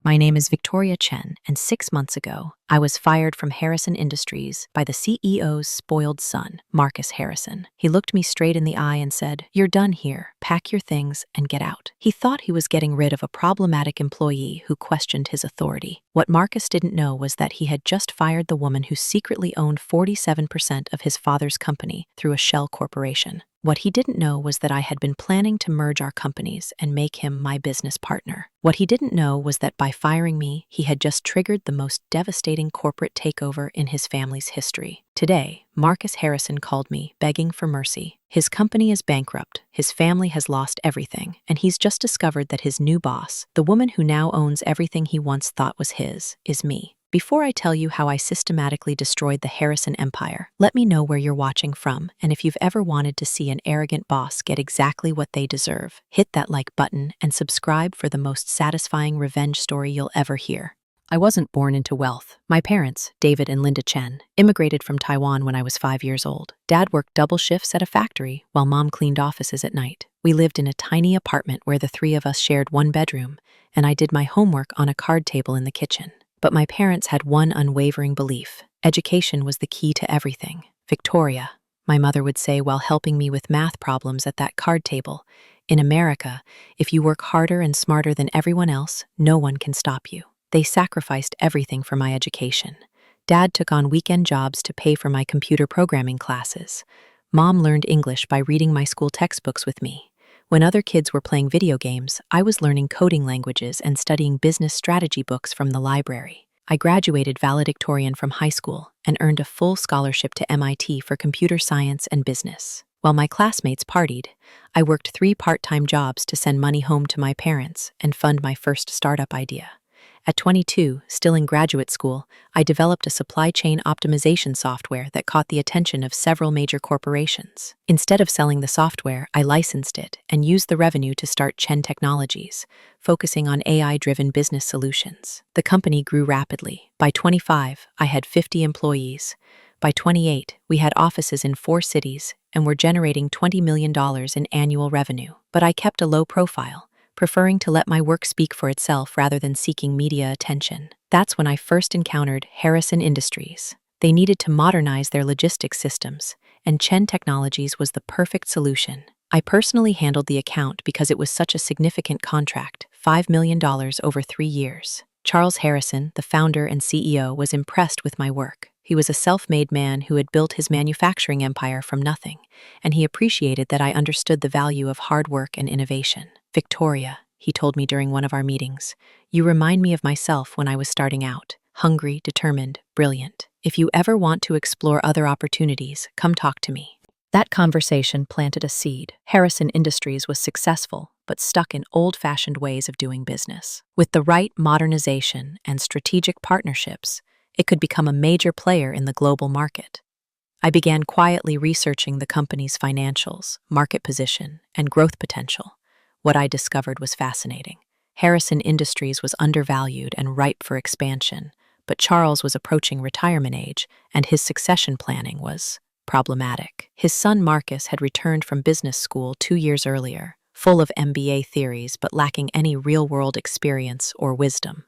My name is Victoria Chen, and 6 months ago, I was fired from Harrison Industries by the CEO's spoiled son, Marcus Harrison. He looked me straight in the eye and said, "You're done here. Pack your things and get out." He thought he was getting rid of a problematic employee who questioned his authority. What Marcus didn't know was that he had just fired the woman who secretly owned 47% of his father's company through a shell corporation. What he didn't know was that I had been planning to merge our companies and make him my business partner. What he didn't know was that by firing me, he had just triggered the most devastating corporate takeover in his family's history. Today, Marcus Harrison called me, begging for mercy. His company is bankrupt, his family has lost everything, and he's just discovered that his new boss, the woman who now owns everything he once thought was his, is me. Before I tell you how I systematically destroyed the Harrison empire, let me know where you're watching from, and if you've ever wanted to see an arrogant boss get exactly what they deserve, hit that like button and subscribe for the most satisfying revenge story you'll ever hear. I wasn't born into wealth. My parents, David and Linda Chen, immigrated from Taiwan when I was 5 years old. Dad worked double shifts at a factory while Mom cleaned offices at night. We lived in a tiny apartment where the three of us shared one bedroom, and I did my homework on a card table in the kitchen. But my parents had one unwavering belief: education was the key to everything. "Victoria," my mother would say while helping me with math problems at that card table, "in America, if you work harder and smarter than everyone else, no one can stop you." They sacrificed everything for my education. Dad took on weekend jobs to pay for my computer programming classes. Mom learned English by reading my school textbooks with me. When other kids were playing video games, I was learning coding languages and studying business strategy books from the library. I graduated valedictorian from high school and earned a full scholarship to MIT for computer science and business. While my classmates partied, I worked 3 part-time jobs to send money home to my parents and fund my first startup idea. At 22, still in graduate school, I developed a supply chain optimization software that caught the attention of several major corporations. Instead of selling the software, I licensed it and used the revenue to start Chen Technologies, focusing on AI-driven business solutions. The company grew rapidly. By 25, I had 50 employees. By 28, we had offices in 4 cities and were generating $20 million in annual revenue. But I kept a low profile, preferring to let my work speak for itself rather than seeking media attention. That's when I first encountered Harrison Industries. They needed to modernize their logistics systems, and Chen Technologies was the perfect solution. I personally handled the account because it was such a significant contract, $5 million over 3 years. Charles Harrison, the founder and CEO, was impressed with my work. He was a self-made man who had built his manufacturing empire from nothing, and he appreciated that I understood the value of hard work and innovation. "Victoria," he told me during one of our meetings, "you remind me of myself when I was starting out. Hungry, determined, brilliant. If you ever want to explore other opportunities, come talk to me." That conversation planted a seed. Harrison Industries was successful, but stuck in old-fashioned ways of doing business. With the right modernization and strategic partnerships, it could become a major player in the global market. I began quietly researching the company's financials, market position, and growth potential. What I discovered was fascinating. Harrison Industries was undervalued and ripe for expansion, but Charles was approaching retirement age, and his succession planning was problematic. His son Marcus had returned from business school 2 years earlier, full of MBA theories but lacking any real-world experience or wisdom.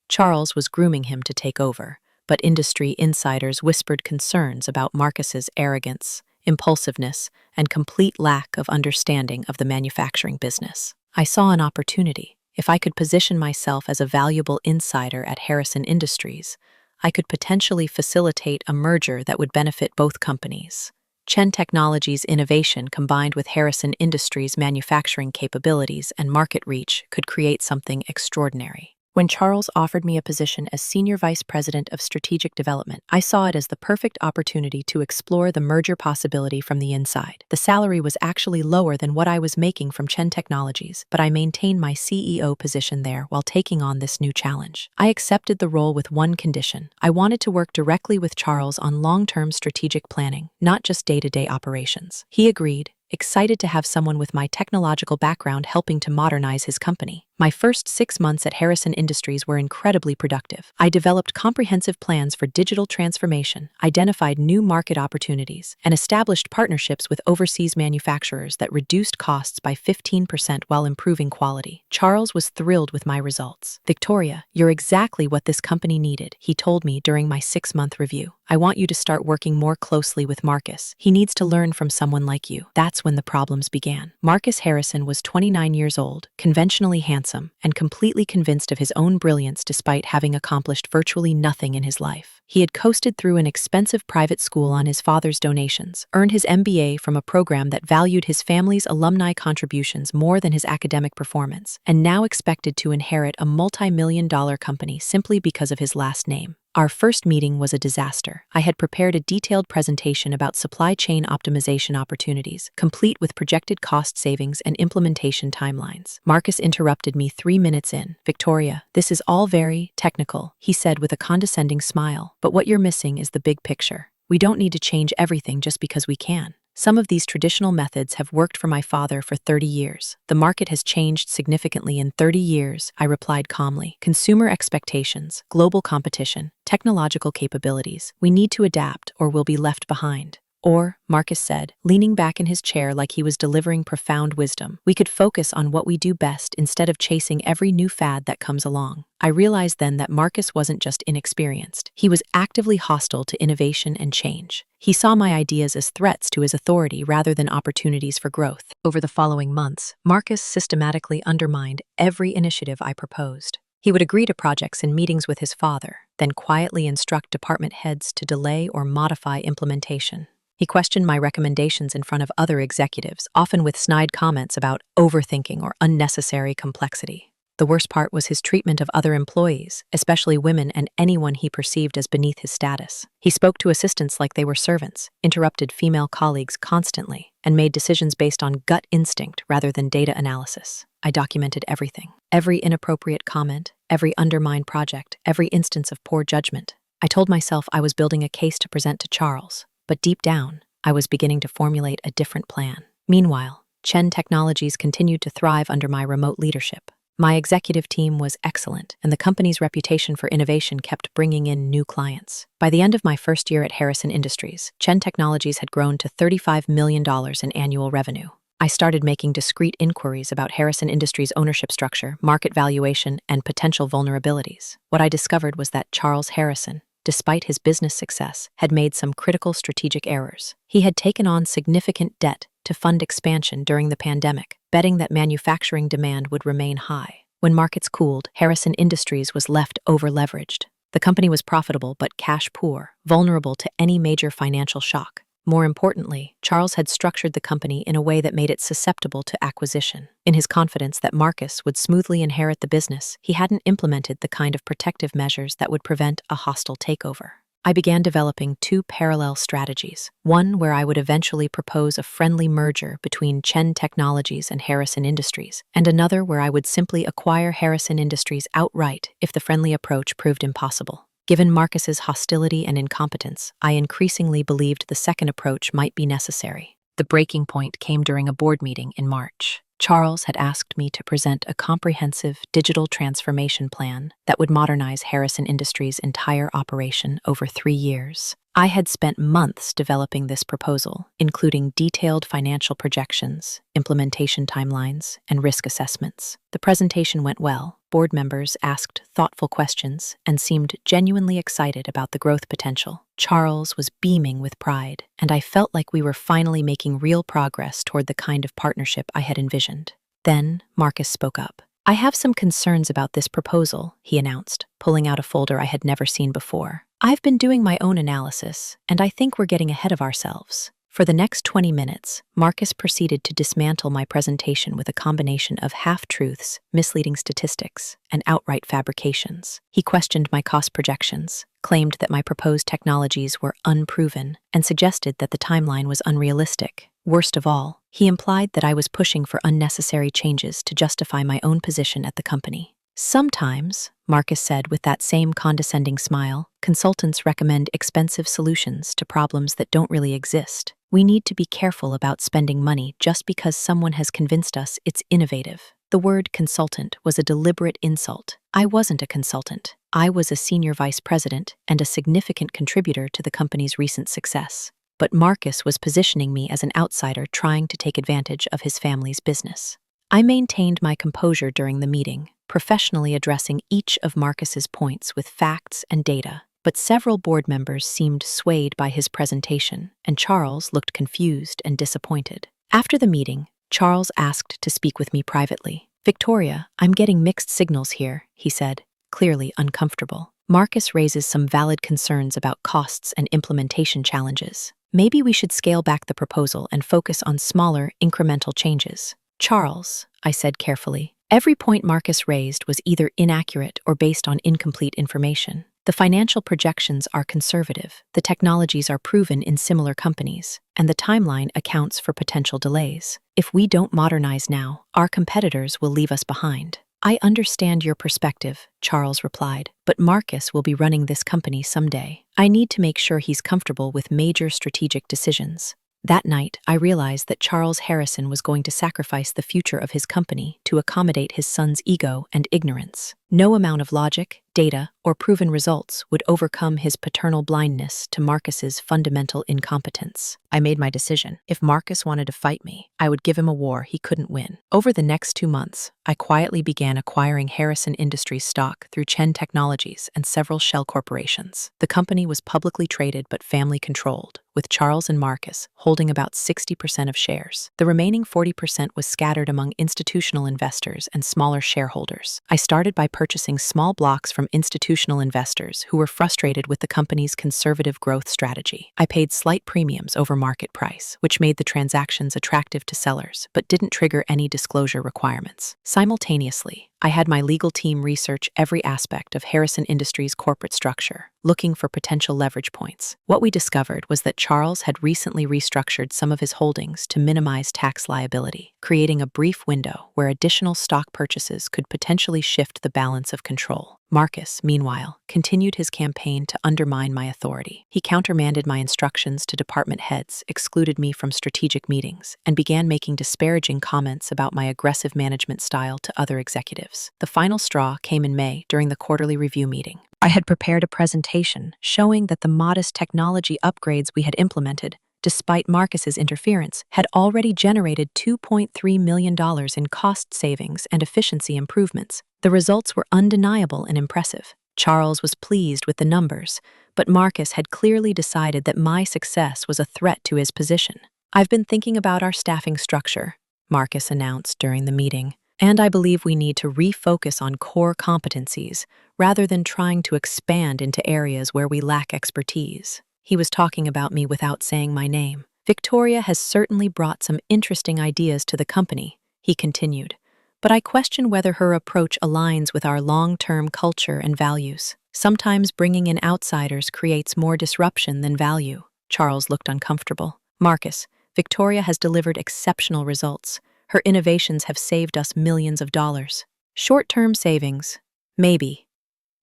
Charles was grooming him to take over, but industry insiders whispered concerns about Marcus's arrogance, impulsiveness, and complete lack of understanding of the manufacturing business. I saw an opportunity. If I could position myself as a valuable insider at Harrison Industries, I could potentially facilitate a merger that would benefit both companies. Chen Technologies' innovation combined with Harrison Industries' manufacturing capabilities and market reach could create something extraordinary. When Charles offered me a position as Senior Vice President of Strategic Development, I saw it as the perfect opportunity to explore the merger possibility from the inside. The salary was actually lower than what I was making from Chen Technologies, but I maintained my CEO position there while taking on this new challenge. I accepted the role with one condition. I wanted to work directly with Charles on long-term strategic planning, not just day-to-day operations. He agreed, excited to have someone with my technological background helping to modernize his company. My first 6 months at Harrison Industries were incredibly productive. I developed comprehensive plans for digital transformation, identified new market opportunities, and established partnerships with overseas manufacturers that reduced costs by 15% while improving quality. Charles was thrilled with my results. "Victoria, you're exactly what this company needed," he told me during my 6-month review. "I want you to start working more closely with Marcus. He needs to learn from someone like you." That's when the problems began. Marcus Harrison was 29 years old, conventionally handsome, and completely convinced of his own brilliance despite having accomplished virtually nothing in his life. He had coasted through an expensive private school on his father's donations, earned his MBA from a program that valued his family's alumni contributions more than his academic performance, and now expected to inherit a multi-million-dollar company simply because of his last name. Our first meeting was a disaster. I had prepared a detailed presentation about supply chain optimization opportunities, complete with projected cost savings and implementation timelines. Marcus interrupted me 3 minutes in. "Victoria, this is all very technical," he said with a condescending smile. "But what you're missing is the big picture. We don't need to change everything just because we can. Some of these traditional methods have worked for my father for 30 years. The market has changed significantly in 30 years, I replied calmly. Consumer expectations, global competition, technological capabilities. We need to adapt or we'll be left behind. Or, Marcus said, leaning back in his chair like he was delivering profound wisdom, we could focus on what we do best instead of chasing every new fad that comes along. I realized then that Marcus wasn't just inexperienced. He was actively hostile to innovation and change. He saw my ideas as threats to his authority rather than opportunities for growth. Over the following months, Marcus systematically undermined every initiative I proposed. He would agree to projects in meetings with his father, then quietly instruct department heads to delay or modify implementation. He questioned my recommendations in front of other executives, often with snide comments about overthinking or unnecessary complexity. The worst part was his treatment of other employees, especially women and anyone he perceived as beneath his status. He spoke to assistants like they were servants, interrupted female colleagues constantly, and made decisions based on gut instinct rather than data analysis. I documented everything. Every inappropriate comment, every undermined project, every instance of poor judgment. I told myself I was building a case to present to Charles, but deep down, I was beginning to formulate a different plan. Meanwhile, Chen Technologies continued to thrive under my remote leadership. My executive team was excellent, and the company's reputation for innovation kept bringing in new clients. By the end of my first year at Harrison Industries, Chen Technologies had grown to $35 million in annual revenue. I started making discreet inquiries about Harrison Industries' ownership structure, market valuation, and potential vulnerabilities. What I discovered was that Charles Harrison, despite his business success, had made some critical strategic errors. He had taken on significant debt to fund expansion during the pandemic, betting that manufacturing demand would remain high. When markets cooled, Harrison Industries was left over-leveraged. The company was profitable but cash poor, vulnerable to any major financial shock. More importantly, Charles had structured the company in a way that made it susceptible to acquisition. In his confidence that Marcus would smoothly inherit the business, he hadn't implemented the kind of protective measures that would prevent a hostile takeover. I began developing 2 parallel strategies, one where I would eventually propose a friendly merger between Chen Technologies and Harrison Industries, and another where I would simply acquire Harrison Industries outright if the friendly approach proved impossible. Given Marcus's hostility and incompetence, I increasingly believed the second approach might be necessary. The breaking point came during a board meeting in March. Charles had asked me to present a comprehensive digital transformation plan that would modernize Harrison Industries' entire operation over 3 years. I had spent months developing this proposal, including detailed financial projections, implementation timelines, and risk assessments. The presentation went well. Board members asked thoughtful questions and seemed genuinely excited about the growth potential. Charles was beaming with pride, and I felt like we were finally making real progress toward the kind of partnership I had envisioned. Then, Marcus spoke up. "I have some concerns about this proposal," he announced, pulling out a folder I had never seen before. "I've been doing my own analysis, and I think we're getting ahead of ourselves." For the next 20 minutes, Marcus proceeded to dismantle my presentation with a combination of half-truths, misleading statistics, and outright fabrications. He questioned my cost projections, claimed that my proposed technologies were unproven, and suggested that the timeline was unrealistic. Worst of all, he implied that I was pushing for unnecessary changes to justify my own position at the company. "Sometimes," Marcus said with that same condescending smile, "consultants recommend expensive solutions to problems that don't really exist. We need to be careful about spending money just because someone has convinced us it's innovative." The word consultant was a deliberate insult. I wasn't a consultant. I was a senior vice president and a significant contributor to the company's recent success. But Marcus was positioning me as an outsider trying to take advantage of his family's business. I maintained my composure during the meeting, professionally addressing each of Marcus's points with facts and data. But several board members seemed swayed by his presentation, and Charles looked confused and disappointed. After the meeting, Charles asked to speak with me privately. "Victoria, I'm getting mixed signals here," he said, clearly uncomfortable. "Marcus raises some valid concerns about costs and implementation challenges. Maybe we should scale back the proposal and focus on smaller, incremental changes." "Charles," I said carefully, "every point Marcus raised was either inaccurate or based on incomplete information. The financial projections are conservative, the technologies are proven in similar companies, and the timeline accounts for potential delays. If we don't modernize now, our competitors will leave us behind." "I understand your perspective," Charles replied, "but Marcus will be running this company someday. I need to make sure he's comfortable with major strategic decisions." That night, I realized that Charles Harrison was going to sacrifice the future of his company to accommodate his son's ego and ignorance. No amount of logic, data, or proven results would overcome his paternal blindness to Marcus's fundamental incompetence. I made my decision. If Marcus wanted to fight me, I would give him a war he couldn't win. Over the next 2 months, I quietly began acquiring Harrison Industries stock through Chen Technologies and several shell corporations. The company was publicly traded but family-controlled, with Charles and Marcus holding about 60% of shares. The remaining 40% was scattered among institutional investors and smaller shareholders. I started by purchasing small blocks from institutional investors who were frustrated with the company's conservative growth strategy. I paid slight premiums over market price, which made the transactions attractive to sellers but didn't trigger any disclosure requirements. Simultaneously, I had my legal team research every aspect of Harrison Industries' corporate structure, looking for potential leverage points. What we discovered was that Charles had recently restructured some of his holdings to minimize tax liability, creating a brief window where additional stock purchases could potentially shift the balance of control. Marcus, meanwhile, continued his campaign to undermine my authority. He countermanded my instructions to department heads, excluded me from strategic meetings, and began making disparaging comments about my aggressive management style to other executives. The final straw came in May during the quarterly review meeting. I had prepared a presentation showing that the modest technology upgrades we had implemented, despite Marcus's interference, had already generated $2.3 million in cost savings and efficiency improvements. The results were undeniable and impressive. Charles was pleased with the numbers, but Marcus had clearly decided that my success was a threat to his position. "I've been thinking about our staffing structure," Marcus announced during the meeting, "and I believe we need to refocus on core competencies rather than trying to expand into areas where we lack expertise." He was talking about me without saying my name. "Victoria has certainly brought some interesting ideas to the company," he continued, "but I question whether her approach aligns with our long-term culture and values. Sometimes bringing in outsiders creates more disruption than value." Charles looked uncomfortable. "Marcus, Victoria has delivered exceptional results. Her innovations have saved us millions of dollars." "Short-term savings, maybe,"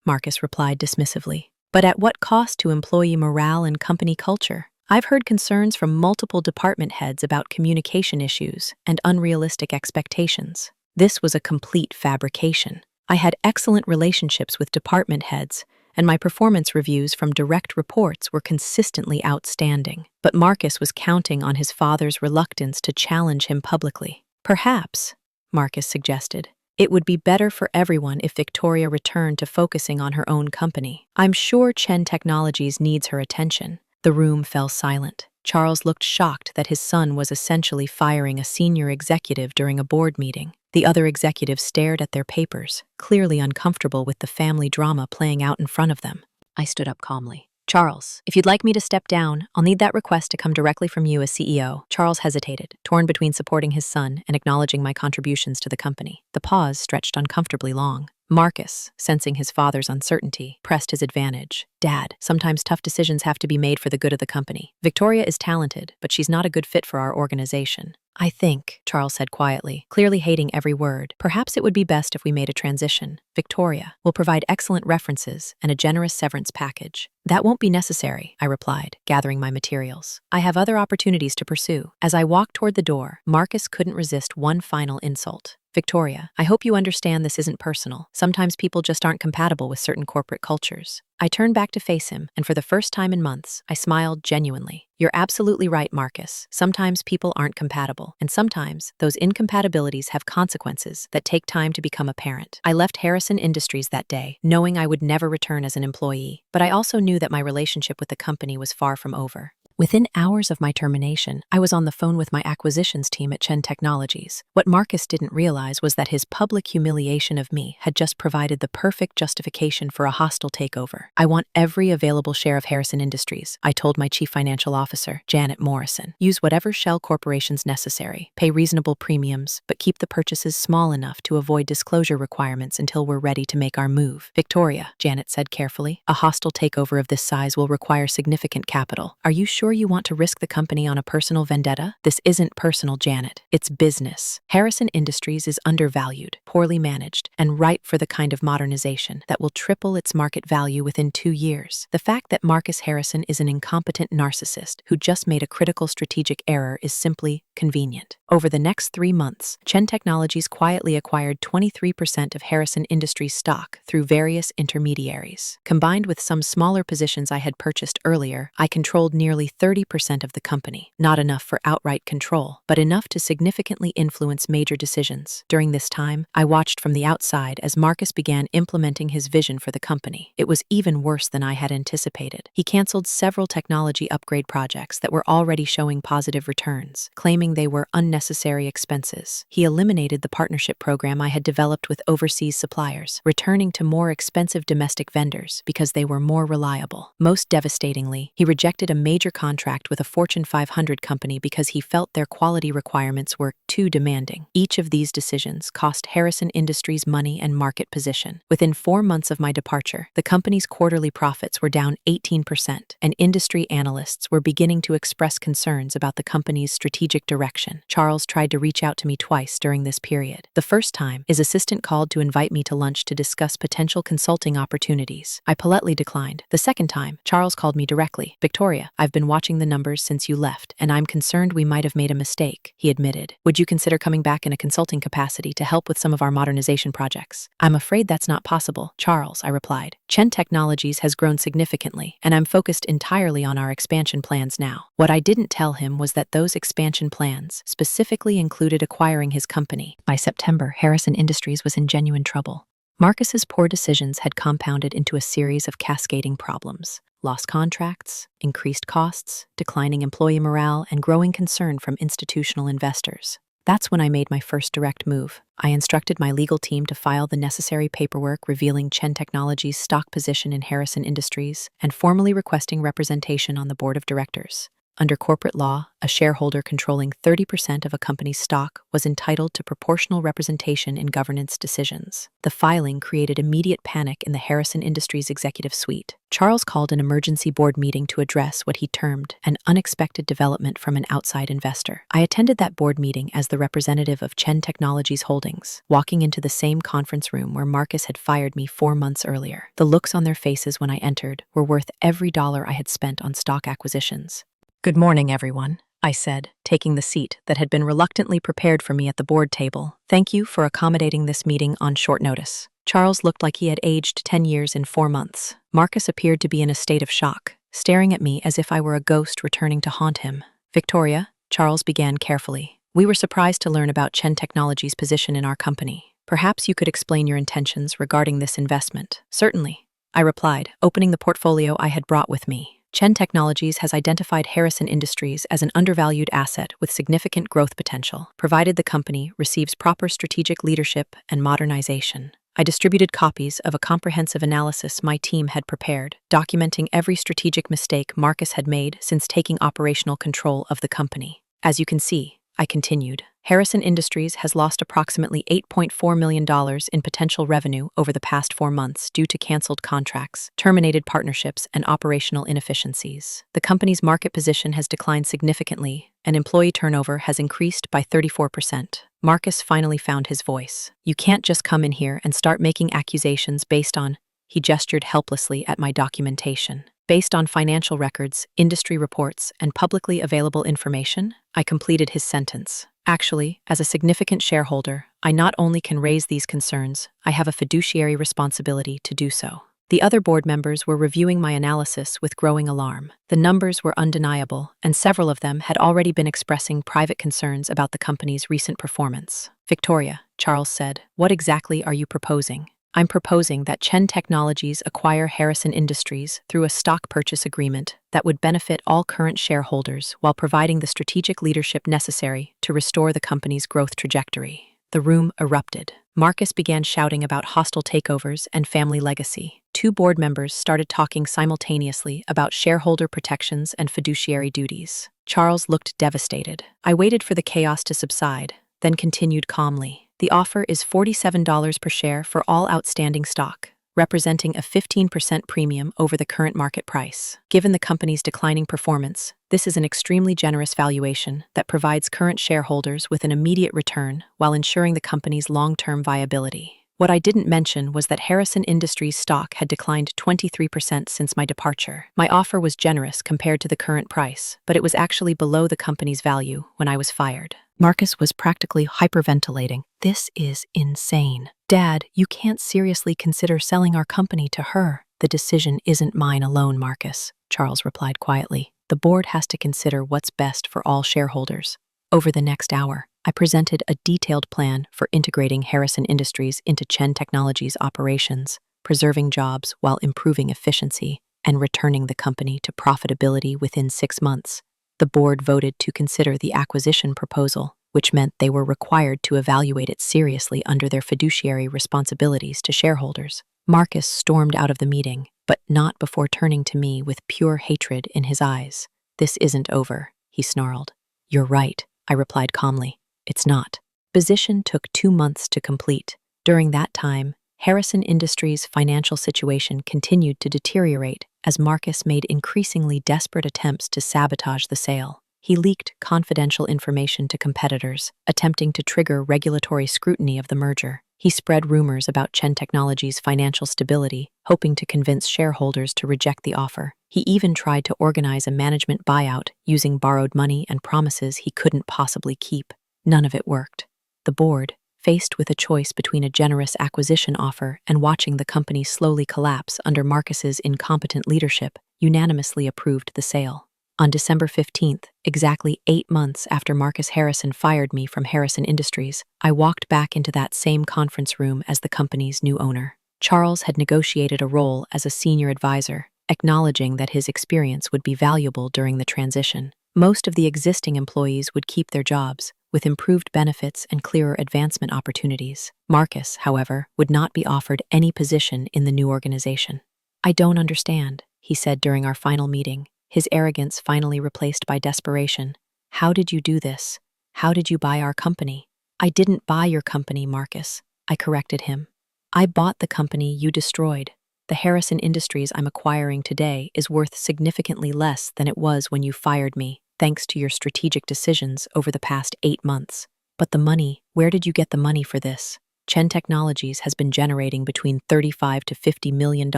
Marcus replied dismissively. "But at what cost to employee morale and company culture? I've heard concerns from multiple department heads about communication issues and unrealistic expectations." This was a complete fabrication. I had excellent relationships with department heads, and my performance reviews from direct reports were consistently outstanding. But Marcus was counting on his father's reluctance to challenge him publicly. "Perhaps," Marcus suggested, "it would be better for everyone if Victoria returned to focusing on her own company. I'm sure Chen Technologies needs her attention." The room fell silent. Charles looked shocked that his son was essentially firing a senior executive during a board meeting. The other executives stared at their papers, clearly uncomfortable with the family drama playing out in front of them. I stood up calmly. "Charles, if you'd like me to step down, I'll need that request to come directly from you as CEO." Charles hesitated, torn between supporting his son and acknowledging my contributions to the company. The pause stretched uncomfortably long. Marcus, sensing his father's uncertainty, pressed his advantage. "Dad, sometimes tough decisions have to be made for the good of the company. Victoria is talented, but she's not a good fit for our organization. I think, Charles said quietly, clearly hating every word, perhaps it would be best if we made a transition. Victoria will provide excellent references and a generous severance package. That won't be necessary, I replied, gathering my materials. I have other opportunities to pursue. As I walked toward the door, Marcus couldn't resist one final insult. Victoria, I hope you understand this isn't personal. Sometimes people just aren't compatible with certain corporate cultures. I turned back to face him, and for the first time in months, I smiled genuinely. You're absolutely right, Marcus. Sometimes people aren't compatible, and sometimes those incompatibilities have consequences that take time to become apparent. I left Harrison Industries that day, knowing I would never return as an employee, but I also knew that my relationship with the company was far from over. Within hours of my termination, I was on the phone with my acquisitions team at Chen Technologies. What Marcus didn't realize was that his public humiliation of me had just provided the perfect justification for a hostile takeover. I want every available share of Harrison Industries, I told my chief financial officer, Janet Morrison. Use whatever shell corporations necessary, pay reasonable premiums, but keep the purchases small enough to avoid disclosure requirements until we're ready to make our move. Victoria, Janet said carefully, a hostile takeover of this size will require significant capital. Are you sure you want to risk the company on a personal vendetta? This isn't personal, Janet. It's business. Harrison Industries is undervalued, poorly managed, and ripe for the kind of modernization that will triple its market value within 2 years. The fact that Marcus Harrison is an incompetent narcissist who just made a critical strategic error is simply convenient. Over the next 3 months, Chen Technologies quietly acquired 23% of Harrison Industries stock through various intermediaries. Combined with some smaller positions I had purchased earlier, I controlled nearly 30% of the company. Not enough for outright control, but enough to significantly influence major decisions. During this time, I watched from the outside as Marcus began implementing his vision for the company. It was even worse than I had anticipated. He canceled several technology upgrade projects that were already showing positive returns, claiming they were unnecessary expenses. He eliminated the partnership program I had developed with overseas suppliers, returning to more expensive domestic vendors because they were more reliable. Most devastatingly, he rejected a major contract with a Fortune 500 company because he felt their quality requirements were too demanding. Each of these decisions cost Harrison Industries money and market position. Within 4 months of my departure, the company's quarterly profits were down 18%, and industry analysts were beginning to express concerns about the company's strategic direction. Charles tried to reach out to me twice during this period. The first time, his assistant called to invite me to lunch to discuss potential consulting opportunities. I politely declined. The second time, Charles called me directly. Victoria, I've been watching the numbers since you left, and I'm concerned we might have made a mistake, he admitted. Would you consider coming back in a consulting capacity to help with some of our modernization projects? I'm afraid that's not possible, Charles, I replied. Chen Technologies has grown significantly, and I'm focused entirely on our expansion plans now. What I didn't tell him was that those expansion plans specifically included acquiring his company. By September, Harrison Industries was in genuine trouble. Marcus's poor decisions had compounded into a series of cascading problems. Lost contracts, increased costs, declining employee morale, and growing concern from institutional investors. That's when I made my first direct move. I instructed my legal team to file the necessary paperwork revealing Chen Technologies' stock position in Harrison Industries and formally requesting representation on the board of directors. Under corporate law, a shareholder controlling 30% of a company's stock was entitled to proportional representation in governance decisions. The filing created immediate panic in the Harrison Industries executive suite. Charles called an emergency board meeting to address what he termed an unexpected development from an outside investor. I attended that board meeting as the representative of Chen Technologies Holdings, walking into the same conference room where Marcus had fired me 4 months earlier. The looks on their faces when I entered were worth every dollar I had spent on stock acquisitions. Good morning, everyone, I said, taking the seat that had been reluctantly prepared for me at the board table. Thank you for accommodating this meeting on short notice. Charles looked like he had aged 10 years in 4 months. Marcus appeared to be in a state of shock, staring at me as if I were a ghost returning to haunt him. Victoria, Charles began carefully. We were surprised to learn about Chen Technologies' position in our company. Perhaps you could explain your intentions regarding this investment. Certainly, I replied, opening the portfolio I had brought with me. Chen Technologies has identified Harrison Industries as an undervalued asset with significant growth potential, provided the company receives proper strategic leadership and modernization. I distributed copies of a comprehensive analysis my team had prepared, documenting every strategic mistake Marcus had made since taking operational control of the company. As you can see, I continued. Harrison Industries has lost approximately $8.4 million in potential revenue over the past 4 months due to canceled contracts, terminated partnerships, and operational inefficiencies. The company's market position has declined significantly, and employee turnover has increased by 34%. Marcus finally found his voice. You can't just come in here and start making accusations based on— He gestured helplessly at my documentation. Based on financial records, industry reports, and publicly available information, I completed his sentence. Actually, as a significant shareholder, I not only can raise these concerns, I have a fiduciary responsibility to do so. The other board members were reviewing my analysis with growing alarm. The numbers were undeniable, and several of them had already been expressing private concerns about the company's recent performance. Victoria, Charles said, what exactly are you proposing? I'm proposing that Chen Technologies acquire Harrison Industries through a stock purchase agreement that would benefit all current shareholders while providing the strategic leadership necessary to restore the company's growth trajectory. The room erupted. Marcus began shouting about hostile takeovers and family legacy. 2 board members started talking simultaneously about shareholder protections and fiduciary duties. Charles looked devastated. I waited for the chaos to subside, then continued calmly. The offer is $47 per share for all outstanding stock, representing a 15% premium over the current market price. Given the company's declining performance, this is an extremely generous valuation that provides current shareholders with an immediate return while ensuring the company's long-term viability. What I didn't mention was that Harrison Industries stock had declined 23% since my departure. My offer was generous compared to the current price, but it was actually below the company's value when I was fired. Marcus was practically hyperventilating. This is insane. Dad, you can't seriously consider selling our company to her. The decision isn't mine alone, Marcus, Charles replied quietly. The board has to consider what's best for all shareholders. Over the next hour, I presented a detailed plan for integrating Harrison Industries into Chen Technologies operations, preserving jobs while improving efficiency, and returning the company to profitability within 6 months. The board voted to consider the acquisition proposal, which meant they were required to evaluate it seriously under their fiduciary responsibilities to shareholders. Marcus stormed out of the meeting, but not before turning to me with pure hatred in his eyes. This isn't over, he snarled. You're right, I replied calmly. It's not. Acquisition took 2 months to complete. During that time, Harrison Industries' financial situation continued to deteriorate as Marcus made increasingly desperate attempts to sabotage the sale. He leaked confidential information to competitors, attempting to trigger regulatory scrutiny of the merger. He spread rumors about Chen Technologies' financial stability, hoping to convince shareholders to reject the offer. He even tried to organize a management buyout using borrowed money and promises he couldn't possibly keep. None of it worked. The board, faced with a choice between a generous acquisition offer and watching the company slowly collapse under Marcus's incompetent leadership, unanimously approved the sale. On December 15th, exactly 8 months after Marcus Harrison fired me from Harrison Industries, I walked back into that same conference room as the company's new owner. Charles had negotiated a role as a senior advisor, acknowledging that his experience would be valuable during the transition. Most of the existing employees would keep their jobs, with improved benefits and clearer advancement opportunities. Marcus, however, would not be offered any position in the new organization. I don't understand, he said during our final meeting, his arrogance finally replaced by desperation. How did you do this? How did you buy our company? I didn't buy your company, Marcus, I corrected him. I bought the company you destroyed. The Harrison Industries I'm acquiring today is worth significantly less than it was when you fired me, thanks to your strategic decisions over the past 8 months. But the money, where did you get the money for this? Chen Technologies has been generating between $35 to $50 million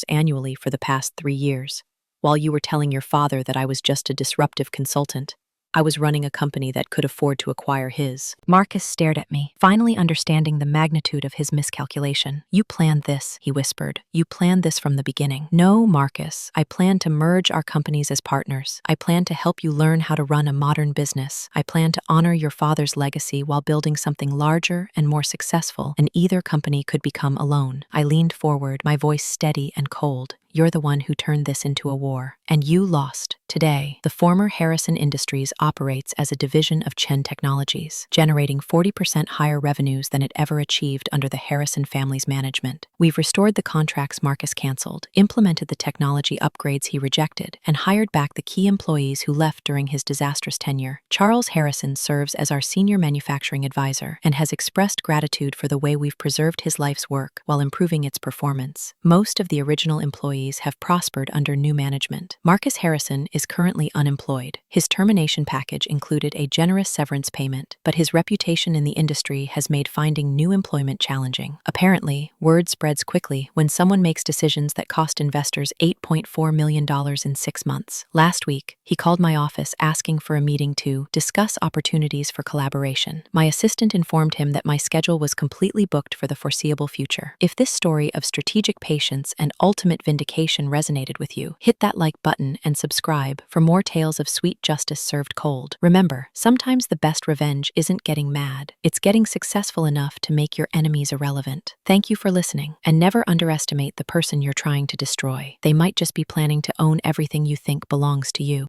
annually for the past 3 years. While you were telling your father that I was just a disruptive consultant, I was running a company that could afford to acquire his. Marcus stared at me, finally understanding the magnitude of his miscalculation. You planned this, he whispered. You planned this from the beginning. No, Marcus. I plan to merge our companies as partners. I plan to help you learn how to run a modern business. I plan to honor your father's legacy while building something larger and more successful, and either company could become alone. I leaned forward, my voice steady and cold. you're the one who turned this into a war. And you lost. Today, the former Harrison Industries operates as a division of Chen Technologies, generating 40% higher revenues than it ever achieved under the Harrison family's management. We've restored the contracts Marcus canceled, implemented the technology upgrades he rejected, and hired back the key employees who left during his disastrous tenure. Charles Harrison serves as our senior manufacturing advisor and has expressed gratitude for the way we've preserved his life's work while improving its performance. Most of the original employees have prospered under new management. Marcus Harrison is currently unemployed. His termination package included a generous severance payment, but his reputation in the industry has made finding new employment challenging. Apparently, word spreads quickly when someone makes decisions that cost investors $8.4 million in 6 months. Last week, he called my office asking for a meeting to discuss opportunities for collaboration. My assistant informed him that my schedule was completely booked for the foreseeable future. If this story of strategic patience and ultimate vindication resonated with you, hit that like button and subscribe for more tales of sweet justice served cold. Remember, sometimes the best revenge isn't getting mad, it's getting successful enough to make your enemies irrelevant. Thank you for listening, and never underestimate the person you're trying to destroy. They might just be planning to own everything you think belongs to you.